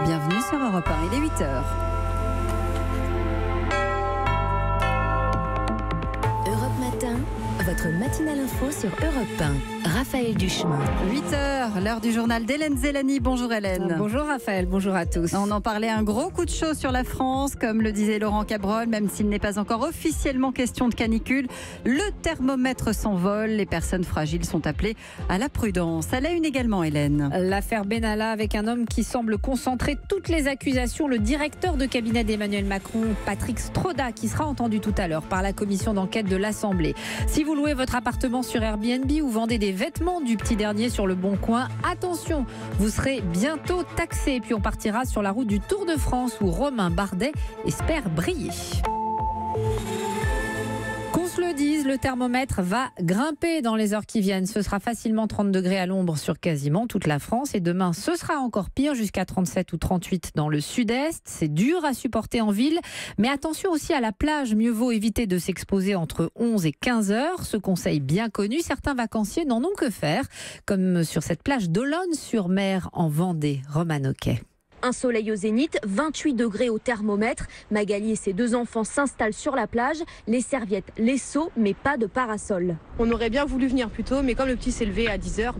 Bienvenue sur Europe 1, il est 8h. Europe Matin, votre matinale info sur Europe 1. Raphaël Duchemin. 8h, l'heure du journal d'Hélène Zellani. Bonjour Hélène. Bonjour Raphaël, bonjour à tous. On en parlait, un gros coup de chaud sur la France, comme le disait Laurent Cabrol, même s'il n'est pas encore officiellement question de canicule. Le thermomètre s'envole, les personnes fragiles sont appelées à la prudence. À la une également, Hélène. L'affaire Benalla avec un homme qui semble concentrer toutes les accusations. Le directeur de cabinet d'Emmanuel Macron, Patrick Stroda, qui sera entendu tout à l'heure par la commission d'enquête de l'Assemblée. Si vous louez votre appartement sur Airbnb ou vendez des vêtements du petit dernier sur le Bon Coin, attention, vous serez bientôt taxé. Et puis on partira sur la route du Tour de France où Romain Bardet espère briller. Qu'on se le dise, le thermomètre va grimper dans les heures qui viennent. Ce sera facilement 30 degrés à l'ombre sur quasiment toute la France. Et demain, ce sera encore pire, jusqu'à 37 ou 38 dans le sud-est. C'est dur à supporter en ville. Mais attention aussi à la plage. Mieux vaut éviter de s'exposer entre 11 et 15 heures. Ce conseil bien connu, certains vacanciers n'en ont que faire. Comme sur cette plage d'Olonne-sur-Mer en Vendée, Romanoquet. Un soleil au zénith, 28 degrés au thermomètre. Magali et ses deux enfants s'installent sur la plage. Les serviettes, les seaux, mais pas de parasol. On aurait bien voulu venir plus tôt, mais comme le petit s'est levé à 10h,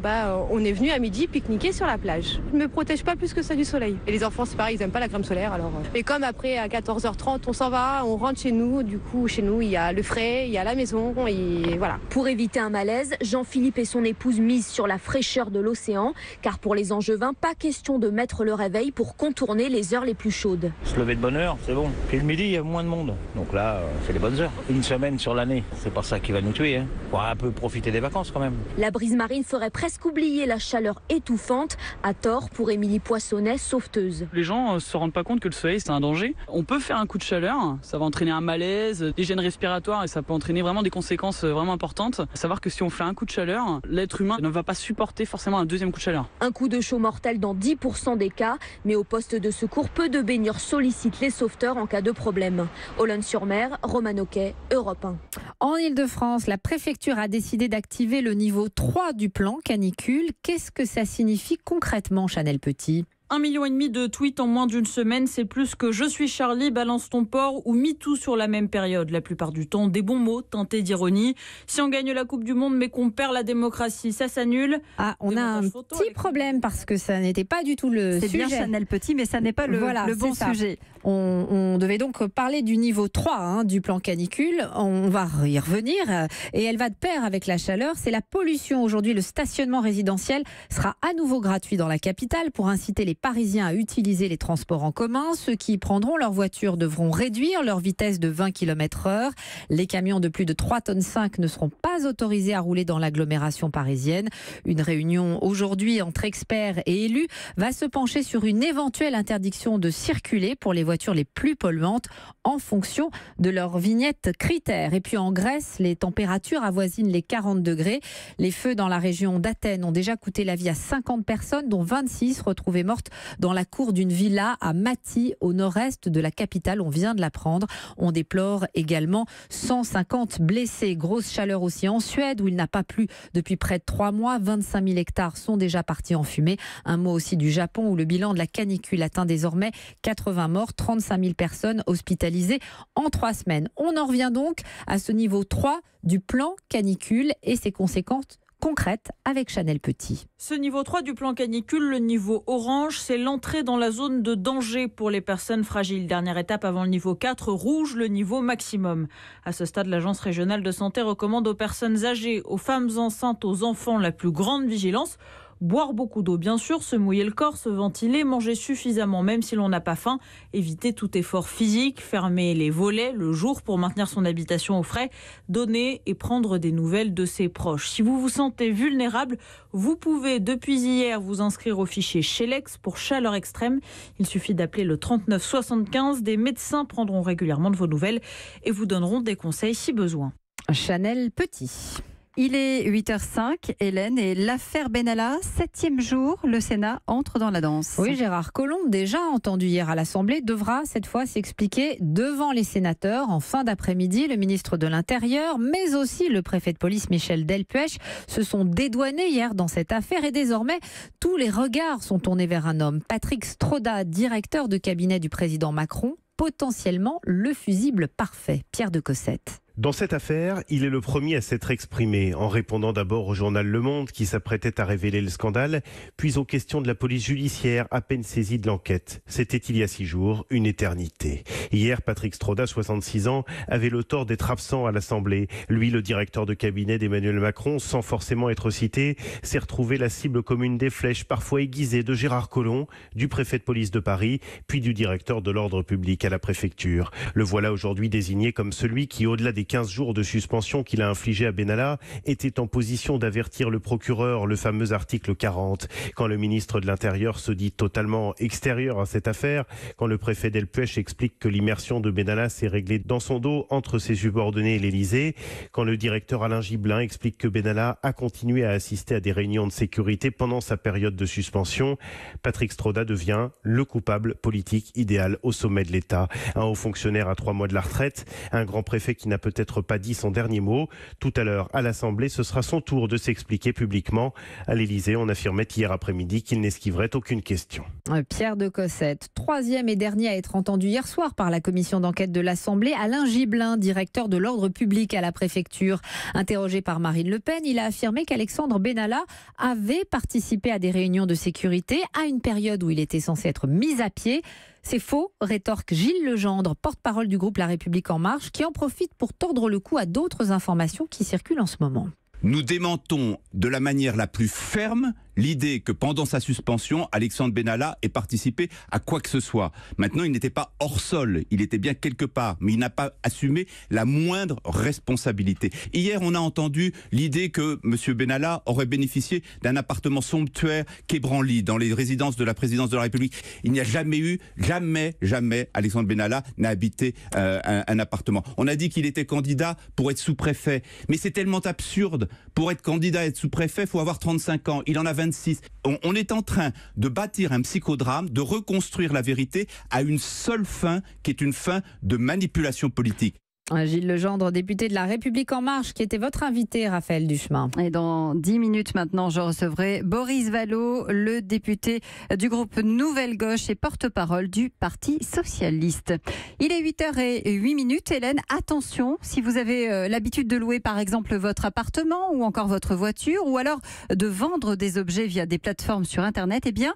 on est venu à midi pique-niquer sur la plage. Je ne me protège pas plus que ça du soleil. Et les enfants, c'est pareil, ils n'aiment pas la crème solaire. Mais comme après, à 14h30, on s'en va, on rentre chez nous. Du coup, chez nous, il y a le frais, il y a la maison, et voilà. Pour éviter un malaise, Jean-Philippe et son épouse misent sur la fraîcheur de l'océan. Car pour les Angevins, pas question de mettre le réveil pour contourner les heures les plus chaudes. Se lever de bonne heure, c'est bon. Puis le midi, il y a moins de monde. Donc là, c'est les bonnes heures. Une semaine sur l'année, c'est pas ça qui va nous tuer. On va un peu profiter des vacances quand même. La brise marine ferait presque oublier la chaleur étouffante. À tort pour Émilie Poissonnet, sauveteuse. Les gens ne se rendent pas compte que le soleil, c'est un danger. On peut faire un coup de chaleur, ça va entraîner un malaise, des gènes respiratoires et ça peut entraîner vraiment des conséquences vraiment importantes. À savoir que si on fait un coup de chaleur, l'être humain ne va pas supporter forcément un deuxième coup de chaleur. Un coup de chaud mortel dans 10% des cas, mais au poste de secours, peu de baigneurs sollicitent les sauveteurs en cas de problème. Olonne-sur-Mer, Romanoquet, Europe 1. En Ile-de-France, la préfecture a décidé d'activer le niveau 3 du plan canicule. Qu'est-ce que ça signifie concrètement, Chanel Petit ? 1,5 million de tweets en moins d'une semaine, c'est plus que Je suis Charlie, balance ton porc ou MeToo sur la même période. La plupart du temps, des bons mots teintés d'ironie. Si on gagne la Coupe du Monde mais qu'on perd la démocratie, ça s'annule. Ah, on a un petit problème parce que ça n'était pas du tout le sujet. C'est bien Chanel Petit, mais ça n'est pas le bon sujet. On devait donc parler du niveau 3 du plan canicule. On va y revenir et elle va de pair avec la chaleur. C'est la pollution. Aujourd'hui, le stationnement résidentiel sera à nouveau gratuit dans la capitale pour inciter les Parisiens à utiliser les transports en commun. Ceux qui prendront leur voiture devront réduire leur vitesse de 20 km/h. Les camions de plus de 3,5 tonnes ne seront pas autorisés à rouler dans l'agglomération parisienne. Une réunion aujourd'hui entre experts et élus va se pencher sur une éventuelle interdiction de circuler pour les voitures les plus polluantes en fonction de leur vignette critère. Et puis en Grèce, les températures avoisinent les 40 degrés. Les feux dans la région d'Athènes ont déjà coûté la vie à 50 personnes, dont 26 retrouvées mortes dans la cour d'une villa à Mati, au nord-est de la capitale. On vient de l'apprendre. On déplore également 150 blessés. Grosse chaleur aussi en Suède, où il n'a pas plu depuis près de 3 mois. 25 000 hectares sont déjà partis en fumée. Un mot aussi du Japon, où le bilan de la canicule atteint désormais 80 morts, 35 000 personnes hospitalisées en 3 semaines. On en revient donc à ce niveau 3 du plan canicule et ses conséquences concrète avec Chanel Petit. Ce niveau 3 du plan canicule, le niveau orange, c'est l'entrée dans la zone de danger pour les personnes fragiles. Dernière étape avant le niveau 4, rouge, le niveau maximum. À ce stade, l'Agence régionale de santé recommande aux personnes âgées, aux femmes enceintes, aux enfants la plus grande vigilance. Boire beaucoup d'eau, bien sûr, se mouiller le corps, se ventiler, manger suffisamment même si l'on n'a pas faim, éviter tout effort physique, fermer les volets le jour pour maintenir son habitation au frais, donner et prendre des nouvelles de ses proches. Si vous vous sentez vulnérable, vous pouvez depuis hier vous inscrire au fichier Chelex pour chaleur extrême. Il suffit d'appeler le 39 75. Des médecins prendront régulièrement de vos nouvelles et vous donneront des conseils si besoin. Chanel Petit. Il est 8h05, Hélène, et l'affaire Benalla, 7e jour, le Sénat entre dans la danse. Oui, Gérard Collomb, déjà entendu hier à l'Assemblée, devra cette fois s'expliquer devant les sénateurs en fin d'après-midi. Le ministre de l'Intérieur, mais aussi le préfet de police Michel Delpech se sont dédouanés hier dans cette affaire et désormais tous les regards sont tournés vers un homme, Patrick Stroda, directeur de cabinet du président Macron, potentiellement le fusible parfait. Pierre de Cossette. Dans cette affaire, il est le premier à s'être exprimé, en répondant d'abord au journal Le Monde qui s'apprêtait à révéler le scandale, puis aux questions de la police judiciaire à peine saisie de l'enquête. C'était il y a 6 jours, une éternité. Hier, Patrick Stroda, 66 ans, avait le tort d'être absent à l'Assemblée. Lui, le directeur de cabinet d'Emmanuel Macron, sans forcément être cité, s'est retrouvé la cible commune des flèches parfois aiguisées de Gérard Collomb, du préfet de police de Paris, puis du directeur de l'ordre public à la préfecture. Le voilà aujourd'hui désigné comme celui qui, au-delà des 15 jours de suspension qu'il a infligé à Benalla, était en position d'avertir le procureur, le fameux article 40. Quand le ministre de l'Intérieur se dit totalement extérieur à cette affaire, quand le préfet Delpech explique que l'immersion de Benalla s'est réglée dans son dos entre ses subordonnés et l'Élysée, quand le directeur Alain Gibelin explique que Benalla a continué à assister à des réunions de sécurité pendant sa période de suspension, Patrick Stroda devient le coupable politique idéal au sommet de l'État. Un haut fonctionnaire à 3 mois de la retraite, un grand préfet qui n'a peut-être pas dit son dernier mot. Tout à l'heure, à l'Assemblée, ce sera son tour de s'expliquer publiquement. À l'Élysée, on affirmait hier après-midi qu'il n'esquiverait aucune question. Pierre de Cossette, 3e et dernier à être entendu hier soir par la commission d'enquête de l'Assemblée, Alain Gibelin, directeur de l'ordre public à la préfecture. Interrogé par Marine Le Pen, il a affirmé qu'Alexandre Benalla avait participé à des réunions de sécurité à une période où il était censé être mis à pied. C'est faux, rétorque Gilles Legendre, porte-parole du groupe La République En Marche, qui en profite pour tordre le cou à d'autres informations qui circulent en ce moment. Nous démentons de la manière la plus ferme l'idée que pendant sa suspension, Alexandre Benalla ait participé à quoi que ce soit. Maintenant, il n'était pas hors sol, il était bien quelque part, mais il n'a pas assumé la moindre responsabilité. Hier, on a entendu l'idée que M. Benalla aurait bénéficié d'un appartement somptuaire quai Branly dans les résidences de la présidence de la République. Il n'y a jamais eu, jamais Alexandre Benalla n'a habité un appartement. On a dit qu'il était candidat pour être sous-préfet, mais c'est tellement absurde. Pour être candidat et être sous-préfet, il faut avoir 35 ans. Il en a 26. On est en train de bâtir un psychodrame, de reconstruire la vérité à une seule fin, qui est une fin de manipulation politique. Gilles Legendre, député de La République En Marche, qui était votre invité, Raphaël Duchemin. Et dans 10 minutes maintenant, je recevrai Boris Vallaud, le député du groupe Nouvelle Gauche et porte-parole du Parti Socialiste. Il est 8h08. Hélène, attention, si vous avez l'habitude de louer par exemple votre appartement ou encore votre voiture, ou alors de vendre des objets via des plateformes sur Internet, eh bien,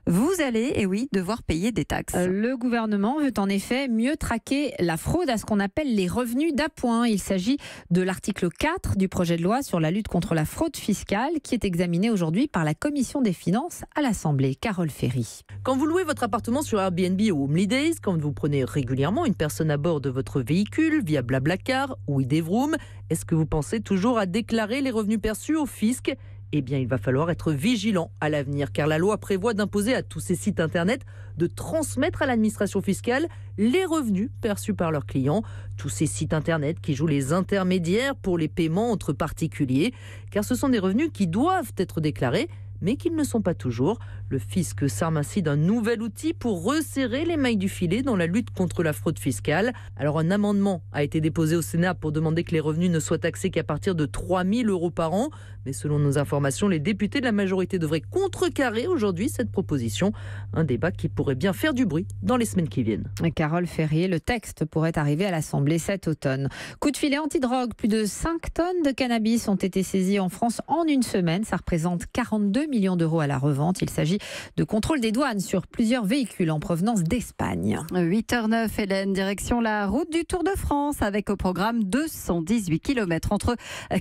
vous allez, devoir payer des taxes. Le gouvernement veut en effet mieux traquer la fraude à ce qu'on appelle les revenus d'appoint. Il s'agit de l'article 4 du projet de loi sur la lutte contre la fraude fiscale qui est examiné aujourd'hui par la Commission des finances à l'Assemblée. Carole Ferry. Quand vous louez votre appartement sur Airbnb ou Homelidays, quand vous prenez régulièrement une personne à bord de votre véhicule via Blablacar ou Idevroom, est-ce que vous pensez toujours à déclarer les revenus perçus au fisc ? Eh bien, il va falloir être vigilant à l'avenir, car la loi prévoit d'imposer à tous ces sites internet de transmettre à l'administration fiscale les revenus perçus par leurs clients. Tous ces sites internet qui jouent les intermédiaires pour les paiements entre particuliers, car ce sont des revenus qui doivent être déclarés, mais qu'ils ne sont pas toujours. Le fisc s'arme ainsi d'un nouvel outil pour resserrer les mailles du filet dans la lutte contre la fraude fiscale. Alors un amendement a été déposé au Sénat pour demander que les revenus ne soient taxés qu'à partir de 3 000 € par an. Mais selon nos informations, les députés de la majorité devraient contrecarrer aujourd'hui cette proposition. Un débat qui pourrait bien faire du bruit dans les semaines qui viennent. Carole Ferrier, le texte pourrait arriver à l'Assemblée cet automne. Coup de filet antidrogue, plus de 5 tonnes de cannabis ont été saisies en France en une semaine. Ça représente 42 millions d'euros à la revente. Il s'agit de contrôle des douanes sur plusieurs véhicules en provenance d'Espagne. 8h09, Hélène, direction la route du Tour de France avec au programme 218 km entre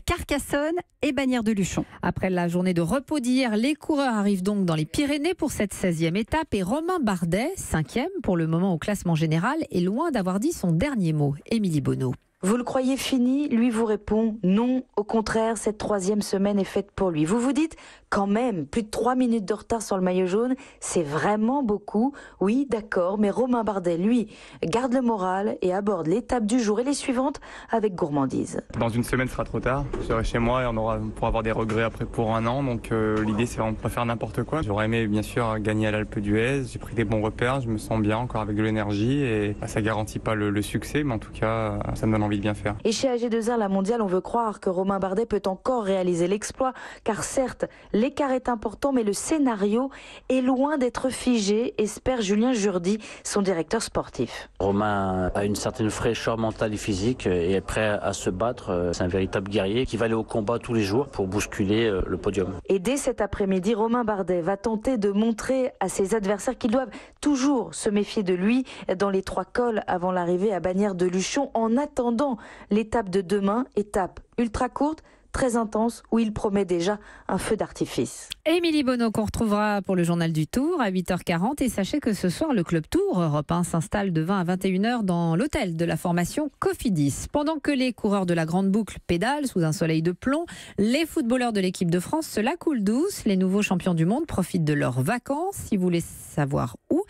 Carcassonne et Bagnères-de-Luchon. Après la journée de repos d'hier, les coureurs arrivent donc dans les Pyrénées pour cette 16e étape et Romain Bardet, 5e pour le moment au classement général, est loin d'avoir dit son dernier mot. Émilie Bonneau. Vous le croyez fini? Lui vous répond non. Au contraire, cette 3e semaine est faite pour lui. Vous vous dites quand même, plus de 3 minutes de retard sur le maillot jaune, c'est vraiment beaucoup. Oui, d'accord, mais Romain Bardet, lui, garde le moral et aborde l'étape du jour et les suivantes avec gourmandise. Dans une semaine, ce sera trop tard. Je serai chez moi et on pourra avoir des regrets après pour un an. Donc l'idée, c'est vraiment de pas faire n'importe quoi. J'aurais aimé, bien sûr, gagner à l'Alpe d'Huez. J'ai pris des bons repères, je me sens bien encore avec de l'énergie et ça garantit pas le succès, mais en tout cas, ça me donne envie de bien faire. Et chez AG2R, la mondiale, on veut croire que Romain Bardet peut encore réaliser l'exploit, car certes, l'écart est important, mais le scénario est loin d'être figé, espère Julien Jourdi, son directeur sportif. Romain a une certaine fraîcheur mentale et physique et est prêt à se battre. C'est un véritable guerrier qui va aller au combat tous les jours pour bousculer le podium. Et dès cet après-midi, Romain Bardet va tenter de montrer à ses adversaires qu'ils doivent toujours se méfier de lui dans les 3 cols avant l'arrivée à Bagnères de Luchon, en attendant l'étape de demain, étape ultra courte, très intense, où il promet déjà un feu d'artifice. Émilie Bonneau qu'on retrouvera pour le journal du Tour à 8h40 et sachez que ce soir le Club Tour Europe 1 s'installe de 20 à 21h dans l'hôtel de la formation Cofidis. Pendant que les coureurs de la Grande Boucle pédalent sous un soleil de plomb, les footballeurs de l'équipe de France se la coulent douce. Les nouveaux champions du monde profitent de leurs vacances. Si vous voulez savoir où,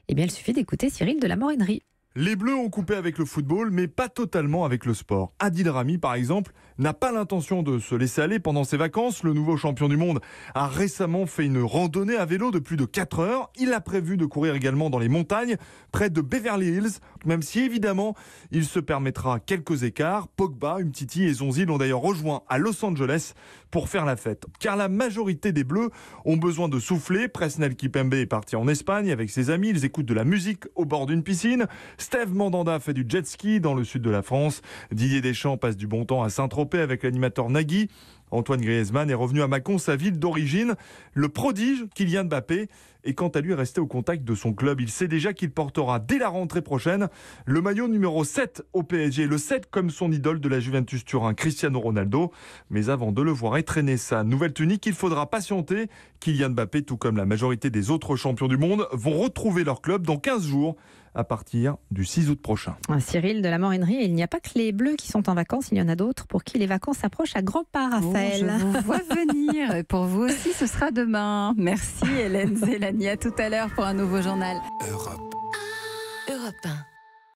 eh bien il suffit d'écouter Cyril de la Morinerie. Les Bleus ont coupé avec le football, mais pas totalement avec le sport. Adil Rami, par exemple, n'a pas l'intention de se laisser aller pendant ses vacances. Le nouveau champion du monde a récemment fait une randonnée à vélo de plus de 4 heures. Il a prévu de courir également dans les montagnes, près de Beverly Hills, même si évidemment, il se permettra quelques écarts. Pogba, Umtiti et Zonzi l'ont d'ailleurs rejoint à Los Angeles pour faire la fête. Car la majorité des Bleus ont besoin de souffler. Presnel Kipembe est parti en Espagne avec ses amis. Ils écoutent de la musique au bord d'une piscine. Steve Mandanda fait du jet ski dans le sud de la France. Didier Deschamps passe du bon temps à Saint-Tropez avec l'animateur Nagui. Antoine Griezmann est revenu à Mâcon, sa ville d'origine. Le prodige Kylian Mbappé est quant à lui resté au contact de son club. Il sait déjà qu'il portera dès la rentrée prochaine le maillot numéro 7 au PSG. Le 7 comme son idole de la Juventus Turin, Cristiano Ronaldo. Mais avant de le voir étrenner sa nouvelle tunique, il faudra patienter. Kylian Mbappé, tout comme la majorité des autres champions du monde, vont retrouver leur club dans 15 jours à partir du 6 août prochain. Cyril de la Morinerie, il n'y a pas que les Bleus qui sont en vacances, il y en a d'autres pour qui les vacances approchent à grands pas, Raphaël. Je vous vois venir. Et pour vous aussi, ce sera demain. Merci Hélène Zélani. À tout à l'heure pour un nouveau journal. Europe 1.